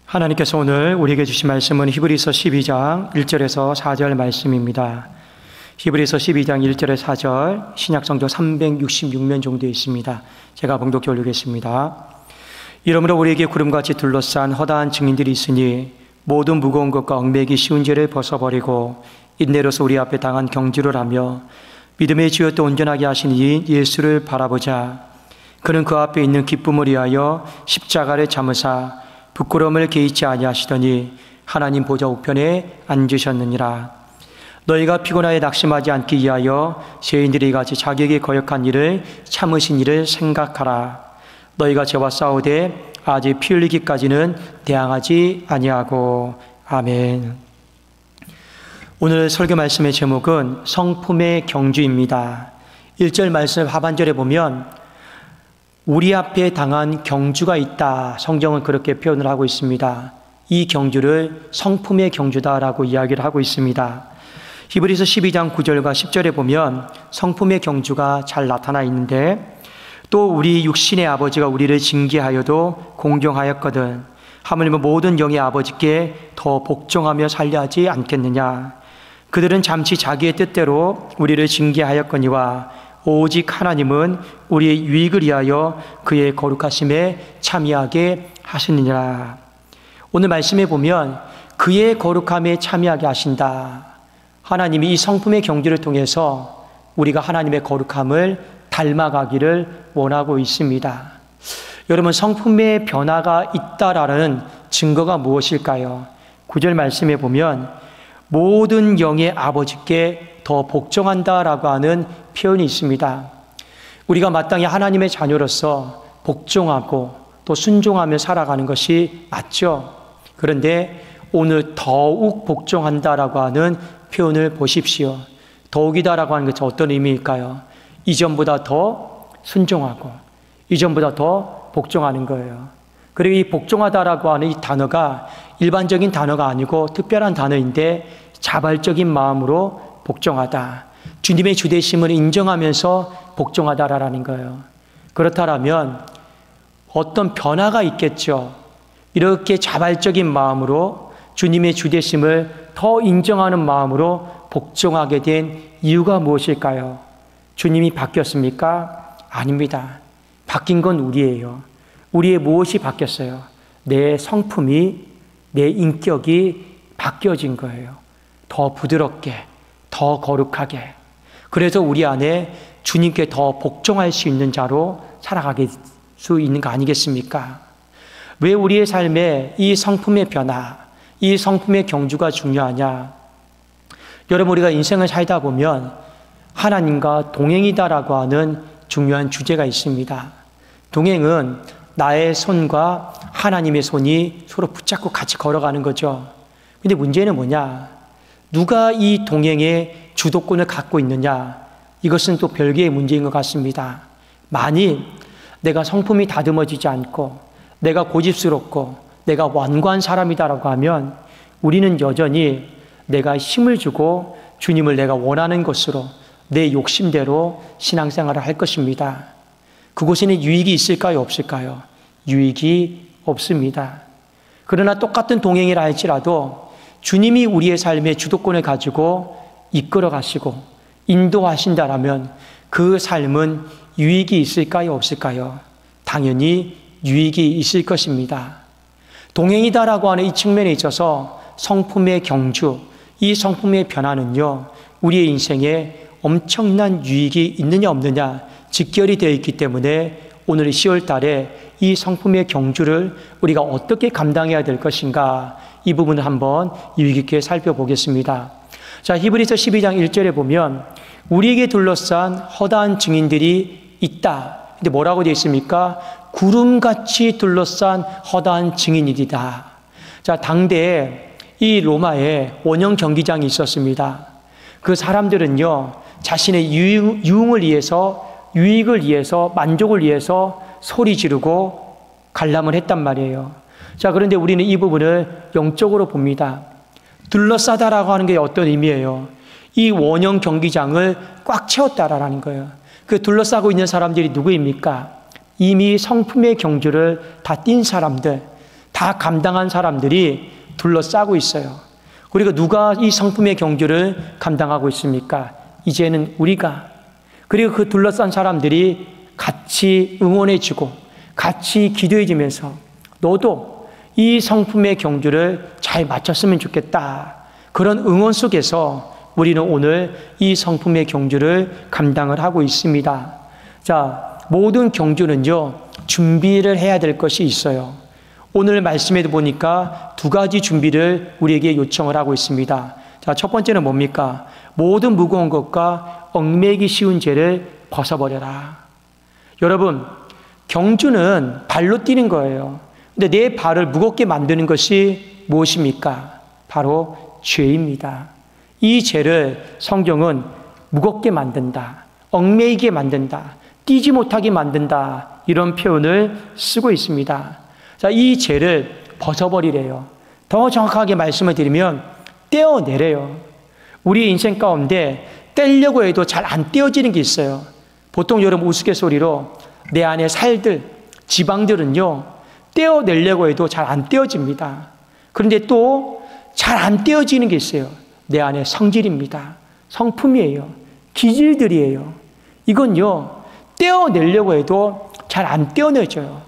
하나님께서 오늘 우리에게 주신 말씀은 히브리서 12장 1절에서 4절 말씀입니다. 히브리서 12장 1절에 4절 신약성경 366면 정도에 있습니다. 제가 봉독해 올리겠습니다. 이러므로 우리에게 구름같이 둘러싼 허다한 증인들이 있으니 모든 무거운 것과 얽매기 쉬운 죄를 벗어버리고 인내로서 우리 앞에 당한 경주를 하며 믿음의 주여 또 온전하게 하신 이 예수를 바라보자. 그는 그 앞에 있는 기쁨을 위하여 십자가를 참으사 부끄러움을 개의치 아니하시더니 하나님 보좌 우편에 앉으셨느니라. 너희가 피곤하여 낙심하지 않기 위하여 죄인들이 같이 자기에게 거역한 일을 참으신 일을 생각하라. 너희가 죄와 싸우되 아직 피 흘리기까지는 대항하지 아니하고. 아멘. 오늘 설교 말씀의 제목은 성품의 경주입니다. 1절 말씀 하반절에 보면 우리 앞에 당한 경주가 있다. 성경은 그렇게 표현을 하고 있습니다. 이 경주를 성품의 경주다라고 이야기를 하고 있습니다. 히브리서 12장 9절과 10절에 보면 성품의 경주가 잘 나타나 있는데 또 우리 육신의 아버지가 우리를 징계하여도 공경하였거든 하물며 모든 영의 아버지께 더 복종하며 살려 하지 않겠느냐. 그들은 잠시 자기의 뜻대로 우리를 징계하였거니와 오직 하나님은 우리의 유익을 위하여 그의 거룩하심에 참여하게 하시느니라. 오늘 말씀에 보면 그의 거룩함에 참여하게 하신다. 하나님이 이 성품의 경주를 통해서 우리가 하나님의 거룩함을 닮아가기를 원하고 있습니다. 여러분, 성품의 변화가 있다라는 증거가 무엇일까요? 9절 말씀에 보면 모든 영의 아버지께 더 복종한다라고 하는 표현이 있습니다. 우리가 마땅히 하나님의 자녀로서 복종하고 또 순종하며 살아가는 것이 맞죠. 그런데 오늘 더욱 복종한다라고 하는 표현을 보십시오. 더욱이다라고 하는 것은 어떤 의미일까요? 이전보다 더 순종하고 이전보다 더 복종하는 거예요. 그리고 이 복종하다라고 하는 이 단어가 일반적인 단어가 아니고 특별한 단어인데 자발적인 마음으로 복종하다. 주님의 주되심을 인정하면서 복종하다라는 거예요. 그렇다면 어떤 변화가 있겠죠. 이렇게 자발적인 마음으로 주님의 주되심을 더 인정하는 마음으로 복종하게 된 이유가 무엇일까요? 주님이 바뀌었습니까? 아닙니다. 바뀐 건 우리예요. 우리의 무엇이 바뀌었어요? 내 성품이, 내 인격이 바뀌어진 거예요. 더 부드럽게, 더 거룩하게. 그래서 우리 안에 주님께 더 복종할 수 있는 자로 살아가게 수 있는 거 아니겠습니까? 왜 우리의 삶에 이 성품의 변화, 이 성품의 경주가 중요하냐? 여러분, 우리가 인생을 살다 보면 하나님과 동행이다라고 하는 중요한 주제가 있습니다. 동행은 나의 손과 하나님의 손이 서로 붙잡고 같이 걸어가는 거죠. 근데 문제는 뭐냐? 누가 이 동행의 주도권을 갖고 있느냐? 이것은 또 별개의 문제인 것 같습니다. 만일 내가 성품이 다듬어지지 않고 내가 고집스럽고 내가 완고한 사람이다라고 하면 우리는 여전히 내가 힘을 주고 주님을 내가 원하는 것으로 내 욕심대로 신앙생활을 할 것입니다. 그곳에는 유익이 있을까요? 없을까요? 유익이 없습니다. 그러나 똑같은 동행이라 할지라도 주님이 우리의 삶의 주도권을 가지고 이끌어 가시고 인도하신다라면 그 삶은 유익이 있을까요? 없을까요? 당연히 유익이 있을 것입니다. 동행이다라고 하는 이 측면에 있어서 성품의 경주, 이 성품의 변화는요, 우리의 인생에 엄청난 유익이 있느냐 없느냐 직결이 되어 있기 때문에 오늘 10월 달에 이 성품의 경주를 우리가 어떻게 감당해야 될 것인가, 이 부분을 한번 유익 있게 살펴보겠습니다. 자, 히브리서 12장 1절에 보면 우리에게 둘러싼 허다한 증인들이 있다. 근데 뭐라고 되어 있습니까? 구름같이 둘러싼 허다한 증인이다. 자, 당대에 이 로마에 원형 경기장이 있었습니다. 그 사람들은요, 자신의 유흥을 위해서, 유익을 위해서, 만족을 위해서 소리 지르고 관람을 했단 말이에요. 자, 그런데 우리는 이 부분을 영적으로 봅니다. 둘러싸다라고 하는 게 어떤 의미예요? 이 원형 경기장을 꽉 채웠다라는 거예요. 그 둘러싸고 있는 사람들이 누구입니까? 이미 성품의 경주를 다 띈 사람들, 다 감당한 사람들이 둘러싸고 있어요. 그리고 누가 이 성품의 경주를 감당하고 있습니까? 이제는 우리가. 그리고 그 둘러싼 사람들이 같이 응원해주고 같이 기도해주면서 너도 이 성품의 경주를 잘 마쳤으면 좋겠다. 그런 응원 속에서 우리는 오늘 이 성품의 경주를 감당을 하고 있습니다. 자, 모든 경주는요, 준비를 해야 될 것이 있어요. 오늘 말씀에도 보니까 두 가지 준비를 우리에게 요청을 하고 있습니다. 자, 첫 번째는 뭡니까? 모든 무거운 것과 얽매이기 쉬운 죄를 벗어버려라. 여러분, 경주는 발로 뛰는 거예요. 근데 내 발을 무겁게 만드는 것이 무엇입니까? 바로 죄입니다. 이 죄를 성경은 무겁게 만든다, 얽매이게 만든다, 뛰지 못하게 만든다, 이런 표현을 쓰고 있습니다. 자, 이 죄를 벗어버리래요. 더 정확하게 말씀을 드리면 떼어내래요. 우리 인생 가운데 떼려고 해도 잘 안 떼어지는 게 있어요. 보통 여러분 우스갯소리로 내 안에 살들, 지방들은요, 떼어내려고 해도 잘 안 떼어집니다. 그런데 또 잘 안 떼어지는 게 있어요. 내 안에 성질입니다. 성품이에요. 기질들이에요. 이건요, 떼어내려고 해도 잘 안 떼어내져요.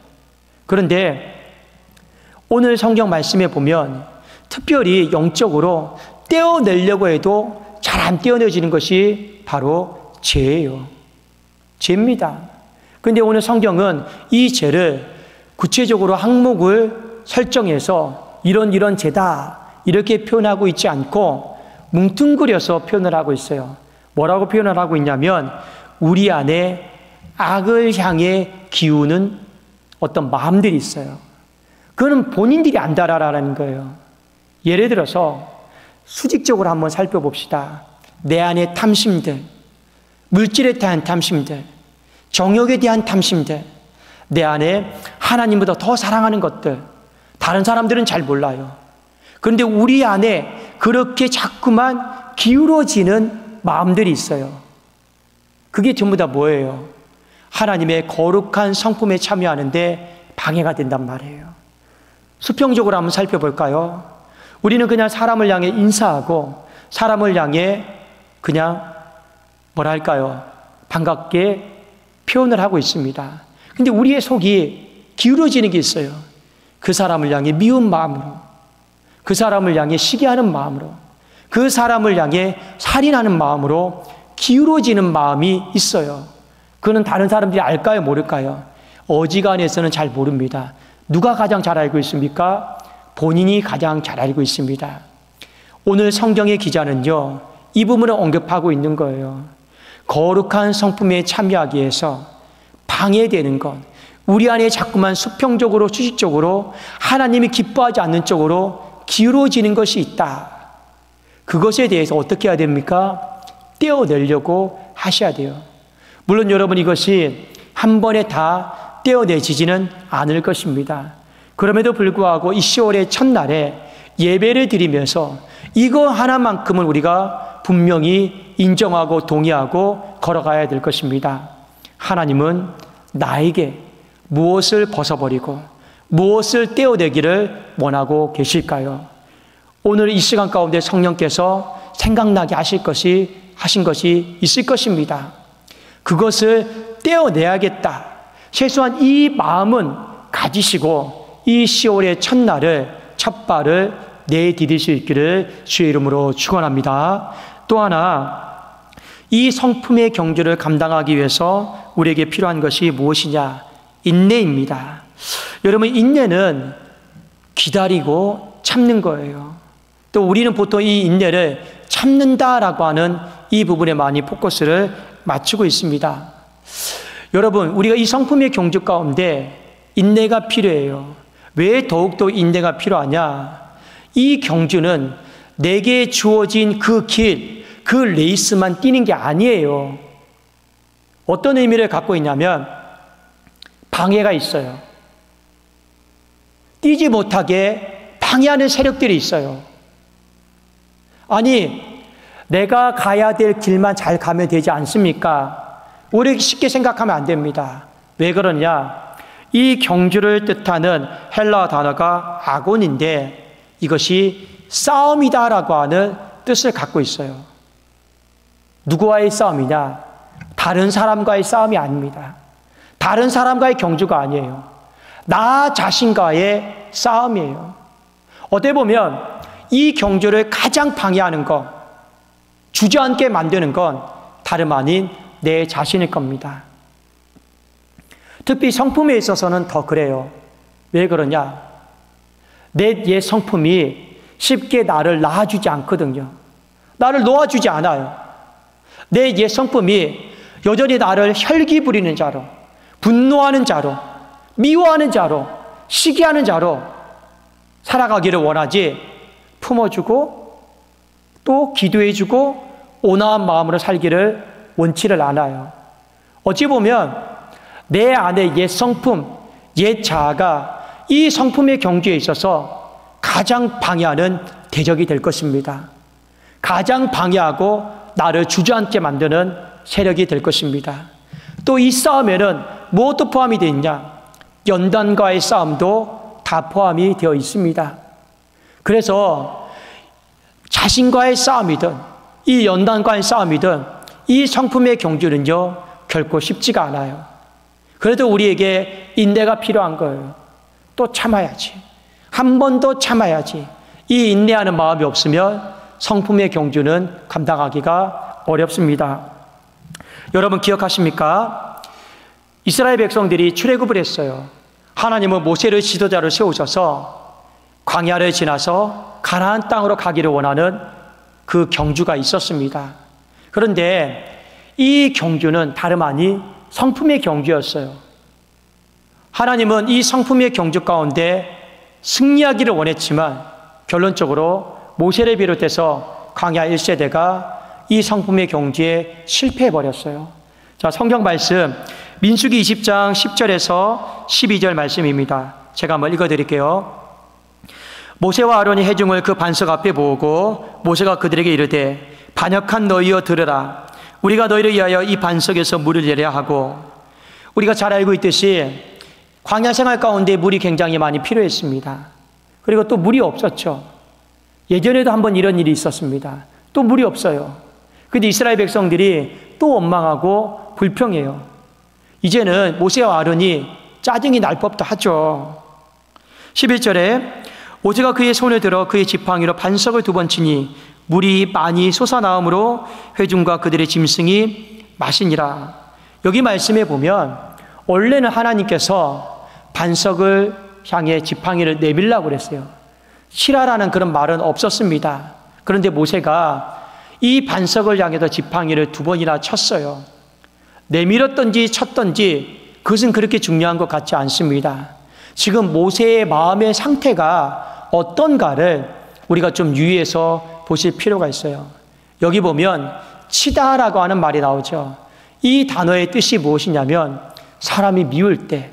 그런데 오늘 성경 말씀에 보면 특별히 영적으로 떼어내려고 해도 잘 안 떼어내지는 것이 바로 죄예요. 죄입니다. 그런데 오늘 성경은 이 죄를 구체적으로 항목을 설정해서 이런 죄다 이렇게 표현하고 있지 않고 뭉뚱그려서 표현을 하고 있어요. 뭐라고 표현을 하고 있냐면 우리 안에 악을 향해 기우는 어떤 마음들이 있어요. 그거는 본인들이 안다라는 거예요. 예를 들어서 수직적으로 한번 살펴봅시다. 내 안에 탐심들, 물질에 대한 탐심들, 정욕에 대한 탐심들, 내 안에 하나님보다 더 사랑하는 것들, 다른 사람들은 잘 몰라요. 그런데 우리 안에 그렇게 자꾸만 기울어지는 마음들이 있어요. 그게 전부 다 뭐예요? 하나님의 거룩한 성품에 참여하는데 방해가 된단 말이에요. 수평적으로 한번 살펴볼까요? 우리는 그냥 사람을 향해 인사하고 사람을 향해 그냥 뭐랄까요? 반갑게 표현을 하고 있습니다. 근데 우리의 속이 기울어지는 게 있어요. 그 사람을 향해 미운 마음으로, 그 사람을 향해 시기하는 마음으로, 그 사람을 향해 살인하는 마음으로 기울어지는 마음이 있어요. 그거는 다른 사람들이 알까요? 모를까요? 어지간해서는 잘 모릅니다. 누가 가장 잘 알고 있습니까? 본인이 가장 잘 알고 있습니다. 오늘 성경의 기자는요, 이 부분을 언급하고 있는 거예요. 거룩한 성품에 참여하기 위해서 방해되는 것, 우리 안에 자꾸만 수평적으로 수직적으로 하나님이 기뻐하지 않는 쪽으로 기울어지는 것이 있다. 그것에 대해서 어떻게 해야 됩니까? 떼어내려고 하셔야 돼요. 물론 여러분 이것이 한 번에 다 떼어내지지는 않을 것입니다. 그럼에도 불구하고 이 10월의 첫날에 예배를 드리면서 이거 하나만큼은 우리가 분명히 인정하고 동의하고 걸어가야 될 것입니다. 하나님은 나에게 무엇을 벗어버리고 무엇을 떼어내기를 원하고 계실까요? 오늘 이 시간 가운데 성령께서 생각나게 하신 것이 있을 것입니다. 그것을 떼어내야겠다. 최소한 이 마음은 가지시고 이 10월의 첫날을 첫발을 내디딜 수 있기를 주의 이름으로 축원합니다. 또 하나, 이 성품의 경주를 감당하기 위해서 우리에게 필요한 것이 무엇이냐? 인내입니다. 여러분, 인내는 기다리고 참는 거예요. 또 우리는 보통 이 인내를 참는다라고 하는 이 부분에 많이 포커스를 맞추고 있습니다. 여러분, 우리가 이 성품의 경주 가운데 인내가 필요해요. 왜 더욱더 인내가 필요하냐? 이 경주는 내게 주어진 그 길, 그 레이스만 뛰는 게 아니에요. 어떤 의미를 갖고 있냐면 방해가 있어요. 뛰지 못하게 방해하는 세력들이 있어요. 아니, 내가 가야 될 길만 잘 가면 되지 않습니까? 우리 쉽게 생각하면 안 됩니다. 왜 그러냐? 이 경주를 뜻하는 헬라어 단어가 아곤인데 이것이 싸움이다라고 하는 뜻을 갖고 있어요. 누구와의 싸움이냐? 다른 사람과의 싸움이 아닙니다. 다른 사람과의 경주가 아니에요. 나 자신과의 싸움이에요. 어떻게 보면 이 경주를 가장 방해하는 것, 주저앉게 만드는 건 다름 아닌 내 자신일 겁니다. 특히 성품에 있어서는 더 그래요. 왜 그러냐? 내 옛 성품이 쉽게 나를 낳아주지 않거든요. 나를 놓아주지 않아요. 내 옛 성품이 여전히 나를 혈기 부리는 자로, 분노하는 자로, 미워하는 자로, 시기하는 자로 살아가기를 원하지, 품어주고 또 기도해주고 온화한 마음으로 살기를 원치를 않아요. 어찌 보면 내 안에 옛 성품, 옛 자아가 이 성품의 경주에 있어서 가장 방해하는 대적이 될 것입니다. 가장 방해하고 나를 주저앉게 만드는 세력이 될 것입니다. 또 이 싸움에는 무엇도 포함이 되어 있냐? 연단과의 싸움도 다 포함이 되어 있습니다. 그래서 자신과의 싸움이든 이 연단과의 싸움이든 이 성품의 경주는요 결코 쉽지가 않아요. 그래도 우리에게 인내가 필요한 거예요. 또 참아야지. 한 번 더 참아야지. 이 인내하는 마음이 없으면 성품의 경주는 감당하기가 어렵습니다. 여러분 기억하십니까? 이스라엘 백성들이 출애굽을 했어요. 하나님은 모세를 지도자로 세우셔서 광야를 지나서 가나안 땅으로 가기를 원하는 그 경주가 있었습니다. 그런데 이 경주는 다름 아닌 성품의 경주였어요. 하나님은 이 성품의 경주 가운데 승리하기를 원했지만 결론적으로 모세를 비롯해서 광야 1세대가 이 성품의 경주에 실패해버렸어요. 자, 성경 말씀 민수기 20장 10절에서 12절 말씀입니다. 제가 한번 읽어드릴게요. 모세와 아론이 회중을 그 반석 앞에 모으고 모세가 그들에게 이르되 반역한 너희여 들으라. 우리가 너희를 위하여 이 반석에서 물을 내려야 하고, 우리가 잘 알고 있듯이 광야 생활 가운데 물이 굉장히 많이 필요했습니다. 그리고 또 물이 없었죠. 예전에도 한번 이런 일이 있었습니다. 또 물이 없어요. 근데 이스라엘 백성들이 또 원망하고 불평해요. 이제는 모세와 아론이 짜증이 날 법도 하죠. 11절에 모세가 그의 손을 들어 그의 지팡이로 반석을 2번 치니 물이 많이 솟아나오므로 회중과 그들의 짐승이 마시니라. 여기 말씀에 보면 원래는 하나님께서 반석을 향해 지팡이를 내밀라고 그랬어요. 치라라는 그런 말은 없었습니다. 그런데 모세가 이 반석을 향해서 지팡이를 2번이나 쳤어요. 내밀었던지 쳤던지 그것은 그렇게 중요한 것 같지 않습니다. 지금 모세의 마음의 상태가 어떤가를 우리가 좀 유의해서 보실 필요가 있어요. 여기 보면 치다라고 하는 말이 나오죠. 이 단어의 뜻이 무엇이냐면 사람이 미울 때,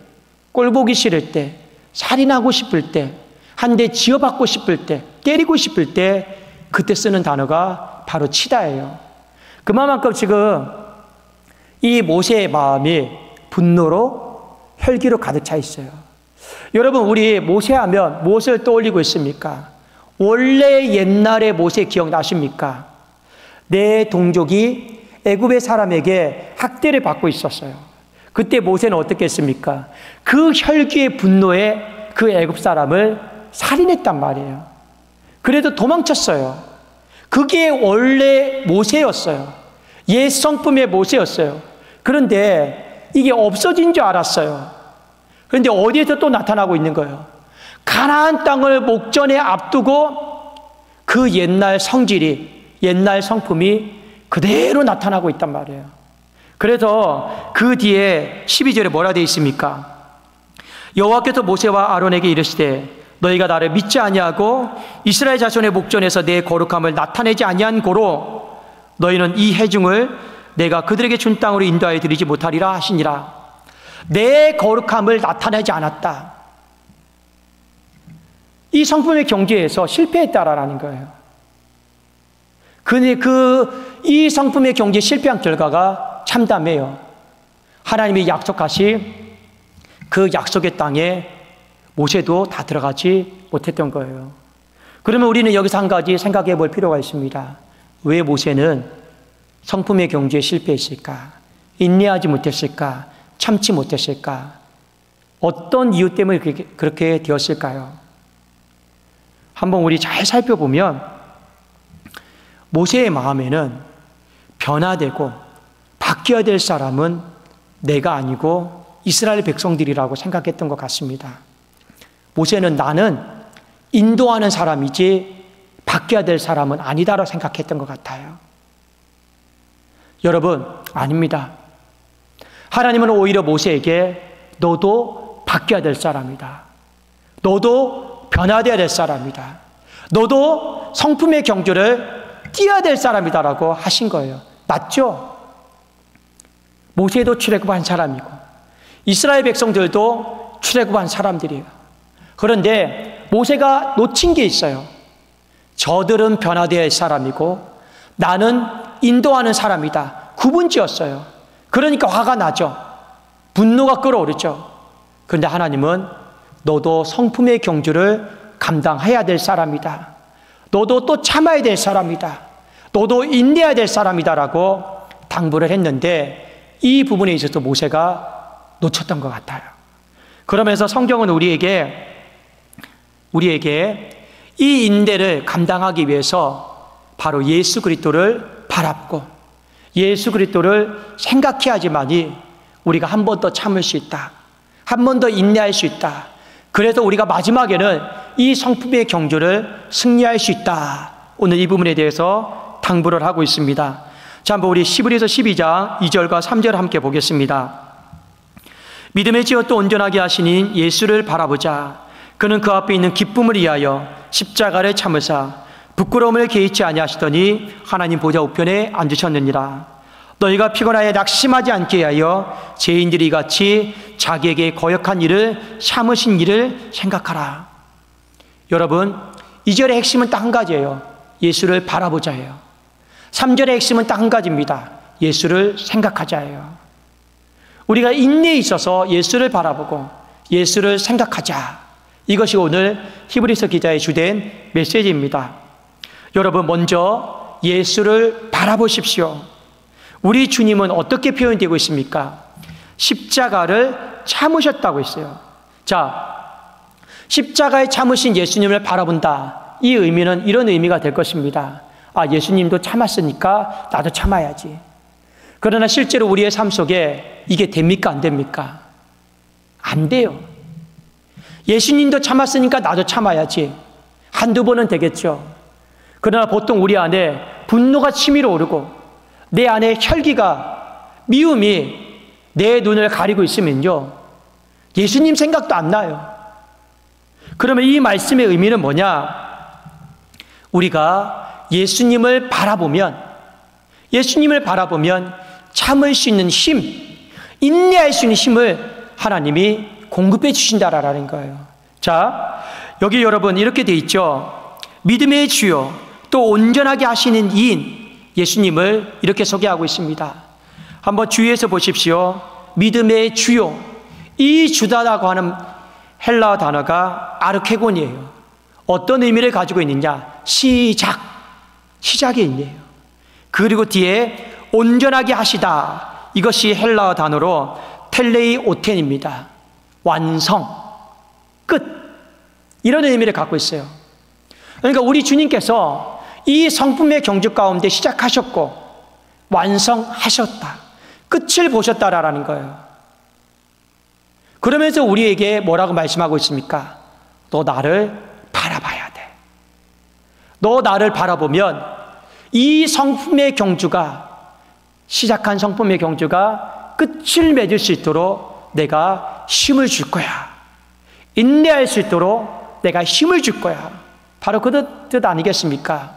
꼴보기 싫을 때, 살인하고 싶을 때, 한 대 지어받고 싶을 때, 때리고 싶을 때 그때 쓰는 단어가 바로 치다예요. 그만큼 지금 이 모세의 마음이 분노로 혈기로 가득 차 있어요. 여러분, 우리 모세하면 무엇을 떠올리고 있습니까? 원래 옛날의 모세 기억나십니까? 내 동족이 애굽의 사람에게 학대를 받고 있었어요. 그때 모세는 어떻게 했습니까? 그 혈기의 분노에 그 애굽 사람을 살인했단 말이에요. 그래도 도망쳤어요. 그게 원래 모세였어요. 옛 성품의 모세였어요. 그런데 이게 없어진 줄 알았어요. 그런데 어디에서 또 나타나고 있는 거예요? 가나안 땅을 목전에 앞두고 그 옛날 성질이, 옛날 성품이 그대로 나타나고 있단 말이에요. 그래서 그 뒤에 12절에 뭐라 되어 있습니까? 여호와께서 모세와 아론에게 이르시되 너희가 나를 믿지 아니하고 이스라엘 자손의 목전에서 내 거룩함을 나타내지 아니한 고로 너희는 이 회중을 내가 그들에게 준 땅으로 인도하여 드리지 못하리라 하시니라. 내 거룩함을 나타내지 않았다. 이 성품의 경주에서 실패했다라는 거예요. 근데 이 성품의 경주에 실패한 결과가 참담해요. 하나님이 약속하신 그 약속의 땅에 모세도 다 들어가지 못했던 거예요. 그러면 우리는 여기서 한 가지 생각해 볼 필요가 있습니다. 왜 모세는 성품의 경주에 실패했을까? 인내하지 못했을까? 참지 못했을까? 어떤 이유 때문에 그렇게 되었을까요? 한번 우리 잘 살펴보면 모세의 마음에는 변화되고 바뀌어야 될 사람은 내가 아니고 이스라엘 백성들이라고 생각했던 것 같습니다. 모세는 나는 인도하는 사람이지 바뀌어야 될 사람은 아니다라고 생각했던 것 같아요. 여러분, 아닙니다. 하나님은 오히려 모세에게 너도 바뀌어야 될 사람이다. 너도 변화되어야 될 사람이다. 너도 성품의 경주를 뛰어야 될 사람이다라고 하신 거예요. 맞죠? 모세도 출애굽한 사람이고 이스라엘 백성들도 출애굽한 사람들이에요. 그런데 모세가 놓친 게 있어요. 저들은 변화되어야 할 사람이고 나는 인도하는 사람이다. 구분지었어요. 그러니까 화가 나죠. 분노가 끓어오르죠. 그런데 하나님은 너도 성품의 경주를 감당해야 될 사람이다. 너도 또 참아야 될 사람이다. 너도 인내해야 될 사람이다라고 당부를 했는데 이 부분에 있어서 모세가 놓쳤던 것 같아요. 그러면서 성경은 우리에게 이 인내를 감당하기 위해서 바로 예수 그리스도를 바라보고 예수 그리스도를 생각해야지만이 우리가 한 번 더 참을 수 있다. 한 번 더 인내할 수 있다. 그래서 우리가 마지막에는 이 성품의 경주를 승리할 수 있다. 오늘 이 부분에 대해서 당부를 하고 있습니다. 자, 한번 우리 히브리서 12장 2절과 3절 함께 보겠습니다. 믿음의 지어 또 온전하게 하시니 예수를 바라보자. 그는 그 앞에 있는 기쁨을 위하여 십자가를 참으사 부끄러움을 개의치 아니하시더니 하나님 보좌 우편에 앉으셨느니라. 너희가 피곤하여 낙심하지 않게 하여 죄인들이 같이 자기에게 거역한 일을 참으신 일을 생각하라. 여러분, 2절의 핵심은 딱 한 가지예요. 예수를 바라보자예요. 3절의 핵심은 딱 한 가지입니다. 예수를 생각하자예요. 우리가 인내에 있어서 예수를 바라보고 예수를 생각하자. 이것이 오늘 히브리서 기자의 주된 메시지입니다. 여러분, 먼저 예수를 바라보십시오. 우리 주님은 어떻게 표현되고 있습니까? 십자가를 참으셨다고 했어요. 자, 십자가에 참으신 예수님을 바라본다. 이 의미는 이런 의미가 될 것입니다. 아, 예수님도 참았으니까 나도 참아야지. 그러나 실제로 우리의 삶 속에 이게 됩니까? 안 됩니까? 안 돼요. 예수님도 참았으니까 나도 참아야지. 한두 번은 되겠죠. 그러나 보통 우리 안에 분노가 치밀어 오르고 내 안에 혈기가, 미움이 내 눈을 가리고 있으면요, 예수님 생각도 안 나요. 그러면 이 말씀의 의미는 뭐냐? 우리가 예수님을 바라보면 참을 수 있는 힘, 인내할 수 있는 힘을 하나님이 공급해 주신다라는 거예요. 자, 여기 여러분 이렇게 돼 있죠. 믿음의 주요 또 온전하게 하시는 이인 예수님을 이렇게 소개하고 있습니다. 한번 주위에서 보십시오. 믿음의 주요, 이 주다라고 하는 헬라어 단어가 아르케곤이에요. 어떤 의미를 가지고 있느냐? 시작의 의미예요. 그리고 뒤에 온전하게 하시다, 이것이 헬라어 단어로 텔레이오텐입니다. 완성, 끝, 이런 의미를 갖고 있어요. 그러니까 우리 주님께서 이 성품의 경주 가운데 시작하셨고 완성하셨다, 끝을 보셨다라는 거예요. 그러면서 우리에게 뭐라고 말씀하고 있습니까? 너 나를 바라봐야 돼. 너 나를 바라보면 이 성품의 경주가, 시작한 성품의 경주가 끝을 맺을 수 있도록 내가 힘을 줄 거야. 인내할 수 있도록 내가 힘을 줄 거야. 바로 그 뜻 아니겠습니까?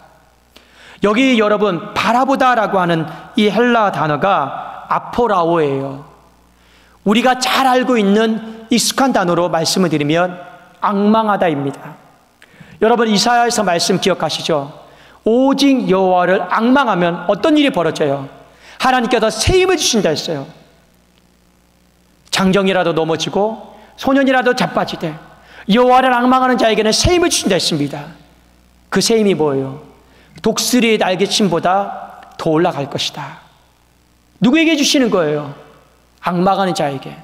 여기 여러분, 바라보다라고 하는 이 헬라 단어가 아포라오예요. 우리가 잘 알고 있는 익숙한 단어로 말씀을 드리면 앙망하다입니다. 여러분, 이사야에서 말씀 기억하시죠? 오직 여호와를 앙망하면 어떤 일이 벌어져요? 하나님께서 새 힘을 주신다 했어요. 장정이라도 넘어지고 소년이라도 자빠지되 여호와를 앙망하는 자에게는 새 힘을 주신다 했습니다. 그 새 힘이 뭐예요? 독수리의 날개침보다 더 올라갈 것이다. 누구에게 주시는 거예요? 앙망하는 자에게.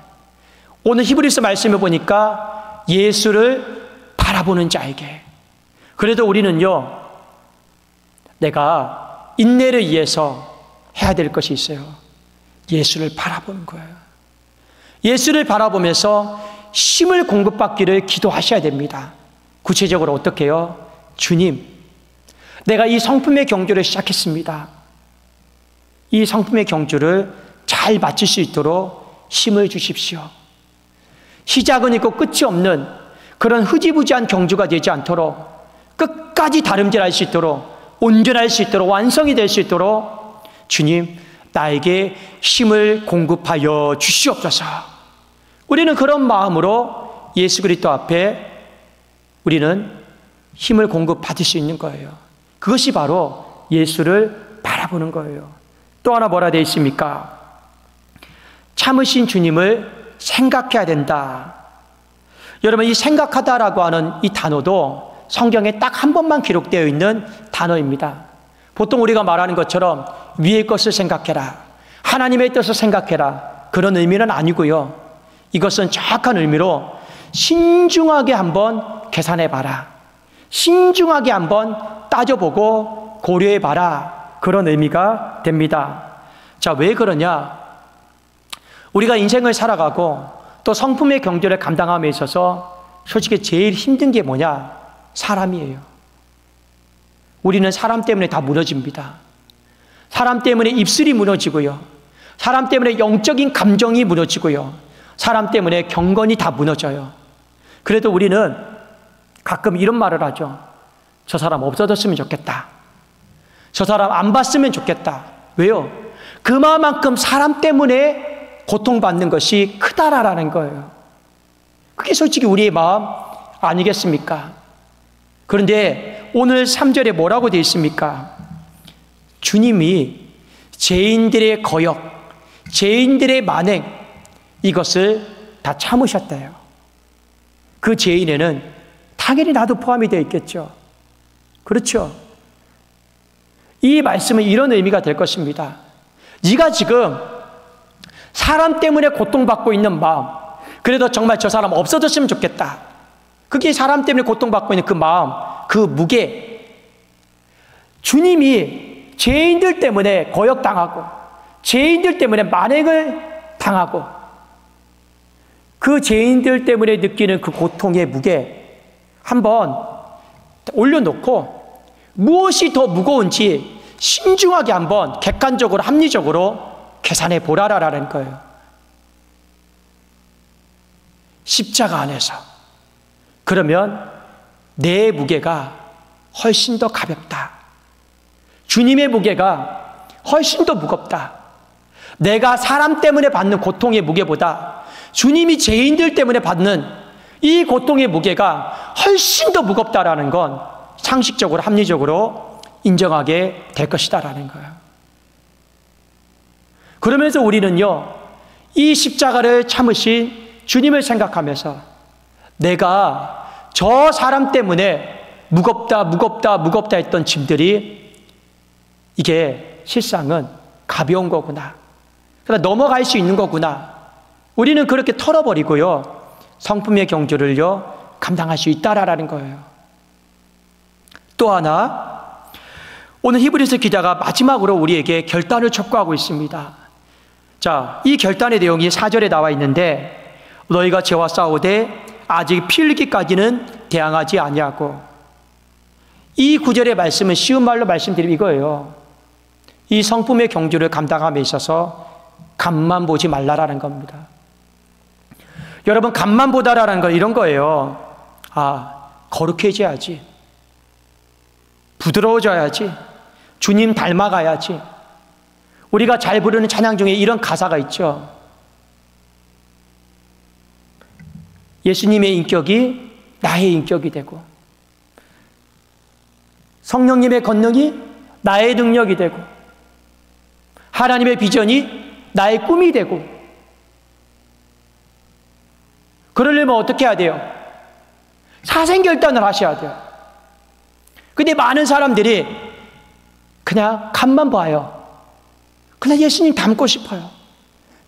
오늘 히브리서 말씀을 보니까 예수를 바라보는 자에게. 그래도 우리는요, 내가 인내를 위해서 해야 될 것이 있어요. 예수를 바라보는 거예요. 예수를 바라보면서 힘을 공급받기를 기도하셔야 됩니다. 구체적으로 어떻게 해요? 주님, 내가 이 성품의 경주를 시작했습니다. 이 성품의 경주를 잘 마칠 수 있도록 힘을 주십시오. 시작은 있고 끝이 없는 그런 흐지부지한 경주가 되지 않도록 끝까지 다름질할 수 있도록 온전할 수 있도록 완성이 될 수 있도록 주님, 나에게 힘을 공급하여 주시옵소서. 우리는 그런 마음으로 예수 그리스도 앞에 우리는 힘을 공급받을 수 있는 거예요. 그것이 바로 예수를 바라보는 거예요. 또 하나 뭐라 되어 있습니까? 참으신 주님을 생각해야 된다. 여러분, 이 생각하다라고 하는 이 단어도 성경에 딱 한 번만 기록되어 있는 단어입니다. 보통 우리가 말하는 것처럼 위의 것을 생각해라, 하나님의 뜻을 생각해라, 그런 의미는 아니고요. 이것은 정확한 의미로 신중하게 한번 계산해봐라, 신중하게 한번 따져보고 고려해봐라, 그런 의미가 됩니다. 자, 왜 그러냐? 우리가 인생을 살아가고 또 성품의 경주를 감당함에 있어서 솔직히 제일 힘든 게 뭐냐? 사람이에요. 우리는 사람 때문에 다 무너집니다. 사람 때문에 입술이 무너지고요. 사람 때문에 영적인 감정이 무너지고요. 사람 때문에 경건이 다 무너져요. 그래도 우리는 가끔 이런 말을 하죠. 저 사람 없어졌으면 좋겠다. 저 사람 안 봤으면 좋겠다. 왜요? 그만큼 사람 때문에 고통받는 것이 크다라는 거예요. 그게 솔직히 우리의 마음 아니겠습니까? 그런데 오늘 3절에 뭐라고 되어 있습니까? 주님이 죄인들의 거역, 죄인들의 만행, 이것을 다 참으셨대요. 그 죄인에는 당연히 나도 포함이 되어 있겠죠. 그렇죠? 이 말씀은 이런 의미가 될 것입니다. 네가 지금 사람 때문에 고통받고 있는 마음, 그래도 정말 저 사람 없어졌으면 좋겠다. 그게 사람 때문에 고통받고 있는 그 마음, 그 무게, 주님이 죄인들 때문에 거역당하고 죄인들 때문에 만행을 당하고 그 죄인들 때문에 느끼는 그 고통의 무게 한번 올려놓고 무엇이 더 무거운지 신중하게 한번 객관적으로 합리적으로 계산해 보라라는 거예요. 십자가 안에서. 그러면 내 무게가 훨씬 더 가볍다. 주님의 무게가 훨씬 더 무겁다. 내가 사람 때문에 받는 고통의 무게보다 주님이 죄인들 때문에 받는 이 고통의 무게가 훨씬 더 무겁다라는 건 상식적으로 합리적으로 인정하게 될 것이다라는 거예요. 그러면서 우리는요, 이 십자가를 참으신 주님을 생각하면서 내가 저 사람 때문에 무겁다 했던 짐들이 이게 실상은 가벼운 거구나. 그러니까 넘어갈 수 있는 거구나. 우리는 그렇게 털어버리고요, 성품의 경주를요 감당할 수 있다라는 거예요. 또 하나, 오늘 히브리서 기자가 마지막으로 우리에게 결단을 촉구하고 있습니다. 자, 이 결단의 내용이 4절에 나와 있는데, 너희가 죄와 싸우되 아직 피 흘리기까지는 대항하지 아니하고. 이 구절의 말씀은 쉬운 말로 말씀드리면 이거예요. 이 성품의 경주를 감당함에 있어서 간만 보지 말라라는 겁니다. 여러분, 간만 보다라는 건 이런 거예요. 아, 거룩해져야지, 부드러워져야지, 주님 닮아가야지. 우리가 잘 부르는 찬양 중에 이런 가사가 있죠. 예수님의 인격이 나의 인격이 되고, 성령님의 권능이 나의 능력이 되고, 하나님의 비전이 나의 꿈이 되고, 그러려면 어떻게 해야 돼요? 사생결단을 하셔야 돼요. 근데 많은 사람들이 그냥 간만 봐요. 그냥 예수님 닮고 싶어요.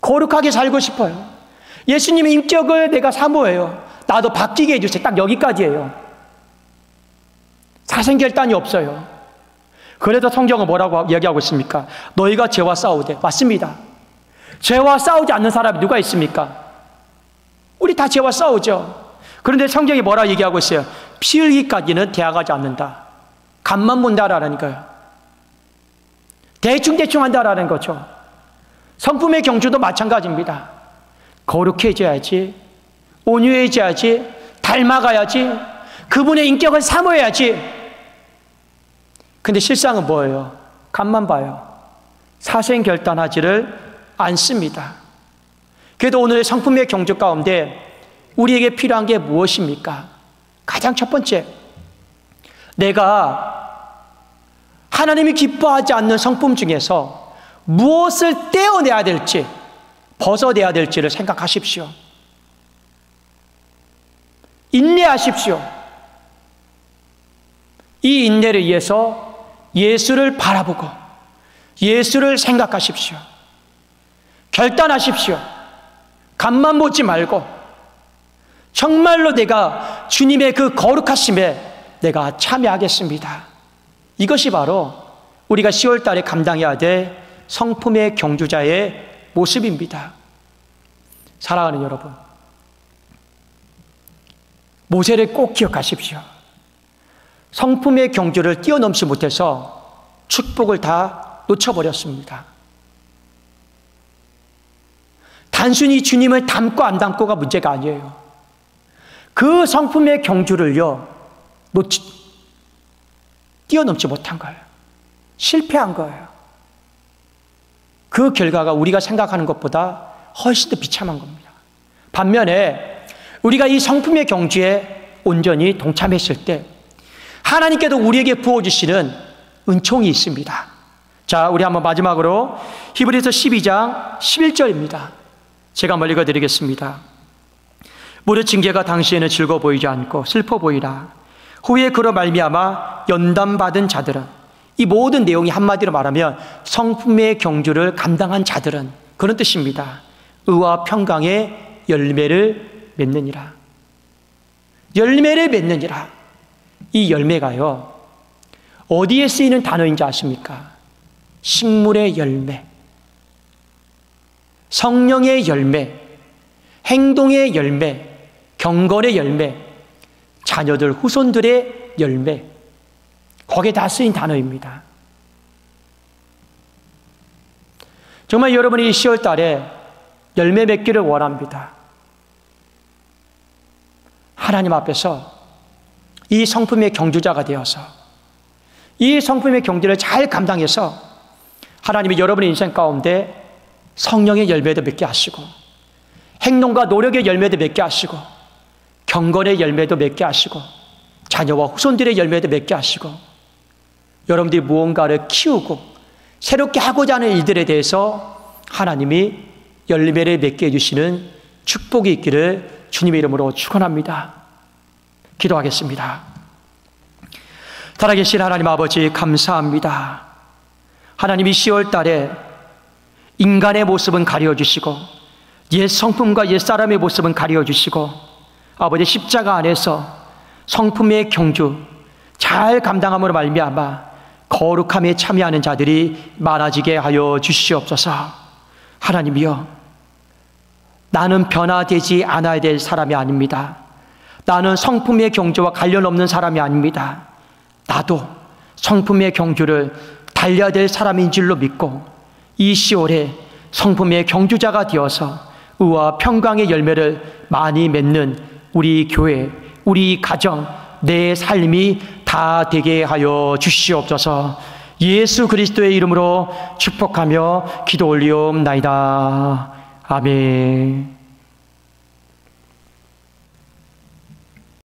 거룩하게 살고 싶어요. 예수님의 인격을 내가 사모해요. 나도 바뀌게 해주세요. 딱 여기까지예요. 사생결단이 없어요. 그래도 성경은 뭐라고 얘기하고 있습니까? 너희가 죄와 싸우되. 맞습니다. 죄와 싸우지 않는 사람이 누가 있습니까? 우리 다 죄와 싸우죠. 그런데 성경이 뭐라 얘기하고 있어요? 피 흘기까지는 대항하지 않는다. 간만 본다라니까요. 대충 한다라는 거죠. 성품의 경주도 마찬가지입니다. 거룩해져야지, 온유해져야지, 닮아가야지, 그분의 인격을 사모해야지. 근데 실상은 뭐예요? 간만 봐요. 사생결단하지를 않습니다. 그래도 오늘의 성품의 경주 가운데 우리에게 필요한 게 무엇입니까? 가장 첫 번째, 내가 하나님이 기뻐하지 않는 성품 중에서 무엇을 떼어내야 될지, 벗어내야 될지를 생각하십시오. 인내하십시오. 이 인내를 위해서 예수를 바라보고 예수를 생각하십시오. 결단하십시오. 간만 보지 말고 정말로 내가 주님의 그 거룩하심에 내가 참여하겠습니다. 이것이 바로 우리가 10월 달에 감당해야 될 성품의 경주자의 모습입니다. 사랑하는 여러분, 모세를 꼭 기억하십시오. 성품의 경주를 뛰어넘지 못해서 축복을 다 놓쳐버렸습니다. 단순히 주님을 닮고 안 닮고가 문제가 아니에요. 그 성품의 경주를요, 뛰어넘지 못한 거예요. 실패한 거예요. 그 결과가 우리가 생각하는 것보다 훨씬 더 비참한 겁니다. 반면에 우리가 이 성품의 경주에 온전히 동참했을 때 하나님께도 우리에게 부어주시는 은총이 있습니다. 자, 우리 한번 마지막으로 히브리서 12장 11절입니다. 제가 한번 읽어드리겠습니다. 무릇 징계가 당시에는 즐거워 보이지 않고 슬퍼 보이라. 후에 그로 말미암아 연단받은 자들은, 이 모든 내용이 한마디로 말하면 성품의 경주를 감당한 자들은, 그런 뜻입니다. 의와 평강의 열매를 맺느니라. 열매를 맺느니라. 이 열매가요, 어디에 쓰이는 단어인지 아십니까? 식물의 열매, 성령의 열매, 행동의 열매, 경건의 열매, 자녀들, 후손들의 열매, 거기에 다 쓰인 단어입니다. 정말 여러분이 10월 달에 열매 맺기를 원합니다. 하나님 앞에서 이 성품의 경주자가 되어서 이 성품의 경주를 잘 감당해서 하나님이 여러분의 인생 가운데 성령의 열매도 맺게 하시고 행동과 노력의 열매도 맺게 하시고 경건의 열매도 맺게 하시고 자녀와 후손들의 열매도 맺게 하시고 여러분들이 무언가를 키우고 새롭게 하고자 하는 일들에 대해서 하나님이 열매를 맺게 해주시는 축복이 있기를 주님의 이름으로 축원합니다. 기도하겠습니다. 살아계신 하나님 아버지, 감사합니다. 하나님이 10월 달에 인간의 모습은 가려주시고 옛 성품과 옛 사람의 모습은 가려주시고 아버지 십자가 안에서 성품의 경주 잘 감당함으로 말미암아 거룩함에 참여하는 자들이 많아지게 하여 주시옵소서. 하나님이여, 나는 변화되지 않아야 될 사람이 아닙니다. 나는 성품의 경주와 관련 없는 사람이 아닙니다. 나도 성품의 경주를 달려야 될 사람인 줄로 믿고 이 10월에 성품의 경주자가 되어서 의와 평강의 열매를 많이 맺는 우리 교회, 우리 가정, 내 삶이 다 되게 하여 주시옵소서. 예수 그리스도의 이름으로 축복하며 기도 올리옵나이다. 아멘.